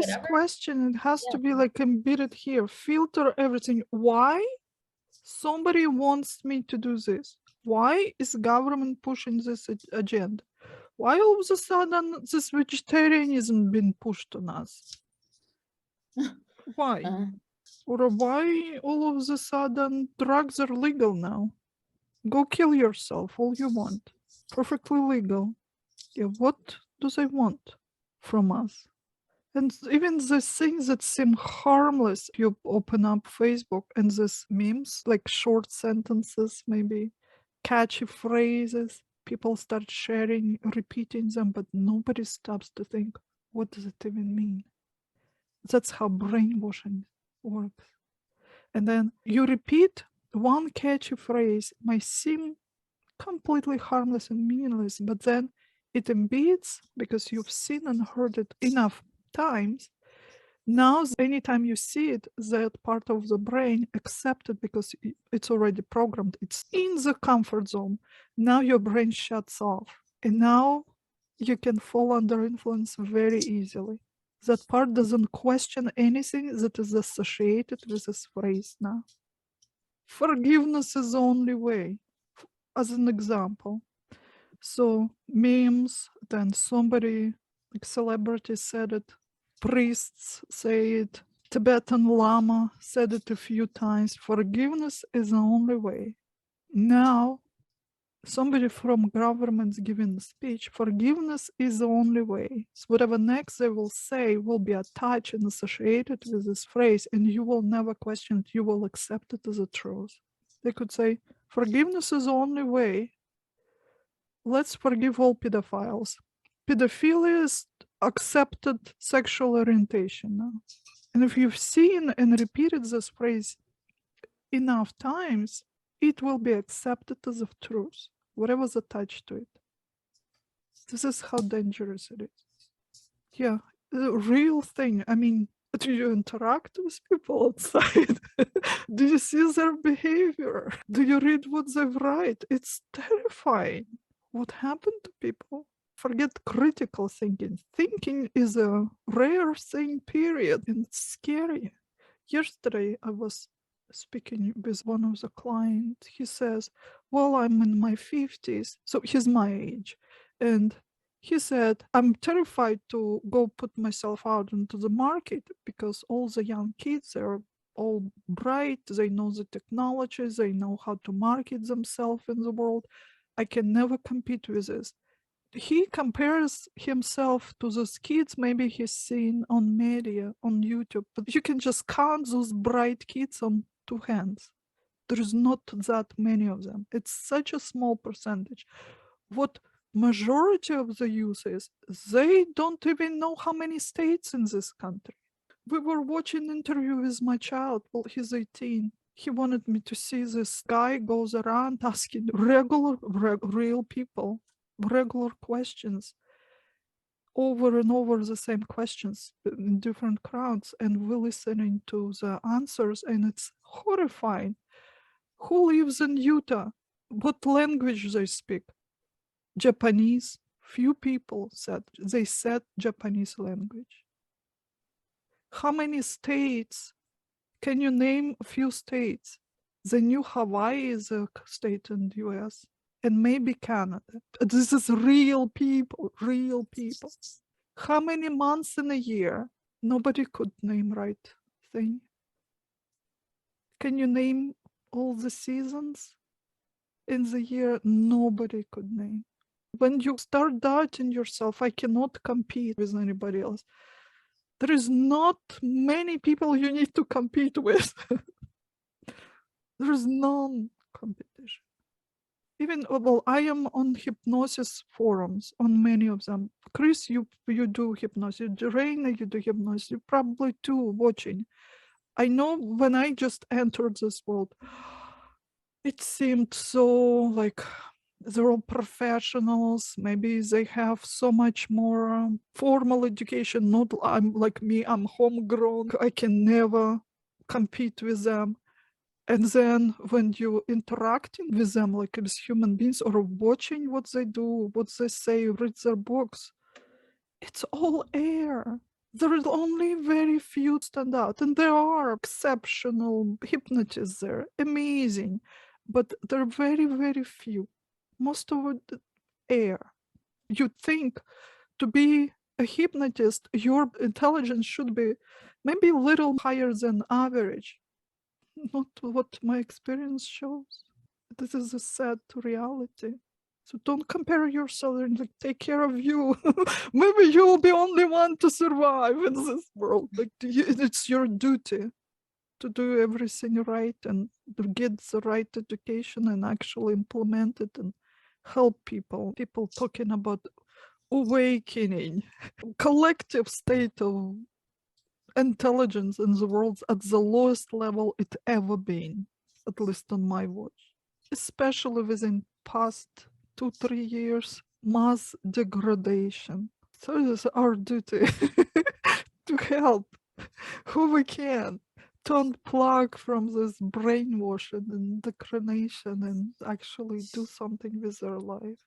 this whatever. question, it has to Yeah. be like embedded here. Filter everything. Why somebody wants me to do this? Why is government pushing this agenda? Why all of a sudden this vegetarianism been pushed on us? Why? Uh, Or why all of a sudden drugs are legal now? Go kill yourself all you want. Perfectly legal. Yeah, what do they want from us? And even the things that seem harmless, you open up Facebook and these memes, like short sentences, maybe catchy phrases, people start sharing, repeating them, but nobody stops to think, what does it even mean? That's how brainwashing works. And then you repeat one catchy phrase, might seem completely harmless and meaningless, but then it embeds because you've seen and heard it enough times. Now, anytime you see it, that part of the brain accepts it because it's already programmed. It's in the comfort zone. Now your brain shuts off. And now you can fall under influence very easily. That part doesn't question anything that is associated with this phrase now. Forgiveness is the only way, as an example. So memes, then somebody, like celebrity said it, priests say it, Tibetan Lama said it a few times. Forgiveness is the only way. Now, somebody from government's giving a speech, forgiveness is the only way. So whatever next they will say will be attached and associated with this phrase, and you will never question it. You will accept it as a truth. They could say, forgiveness is the only way. Let's forgive all pedophiles. Pedophilia is accepted sexual orientation now. And if you've seen and repeated this phrase enough times, it will be accepted as of truth, whatever's attached to it. This is how dangerous it is. Yeah, the real thing. I mean, do you interact with people outside? Do you see their behavior? Do you read what they write? It's terrifying. What happened to people? Forget critical thinking. Thinking is a rare thing, period, and it's scary. Yesterday, I was speaking with one of the clients. He says, well, I'm in my 50s, so he's my age. And he said, I'm terrified to go put myself out into the market because all the young kids are all bright. They know the technology. They know how to market themselves in the world. I can never compete with this. He compares himself to those kids maybe he's seen on media, on YouTube, but you can just count those bright kids on two hands. There is not that many of them. It's such a small percentage. What majority of the youth is, they don't even know how many states in this country. We were watching an interview with my child. Well, he's 18. He wanted me to see this guy goes around asking real people regular questions over and over, the same questions in different crowds, and we're listening to the answers, and it's horrifying. Who lives in Utah? What language they speak? Japanese. Few people said Japanese language. How many states? Can you name a few states? The new Hawaii is a state in the US, and maybe Canada. This is real people, real people. How many months in a year? Nobody could name right thing. Can you name all the seasons in the year? Nobody could name. When you start doubting yourself, I cannot compete with anybody else. There is not many people you need to compete with. There is no competition. Even, well, I am on hypnosis forums, on many of them. Chris, you do hypnosis. Raina, you do hypnosis. You probably too watching. I know when I just entered this world, it seemed so like they're all professionals. Maybe they have so much more formal education. Not I'm like me, I'm homegrown. I can never compete with them. And then when you interacting with them like as human beings or watching what they do, what they say, read their books, it's all air. There is only very few stand out, and there are exceptional hypnotists there, amazing, but there are very, very few. Most of it air. You'd think to be a hypnotist, your intelligence should be maybe a little higher than average. Not what my experience shows. This is a sad reality. So don't compare yourself and like, take care of you. Maybe you'll be only one to survive in this world. Like it's your duty to do everything right and to get the right education and actually implement it and help people. People talking about awakening, collective state of intelligence in the world at the lowest level it ever been, at least on my watch, especially within past 2-3 years, mass degradation. So it is our duty to help who we can to unplug from this brainwashing and indoctrination and actually do something with their life.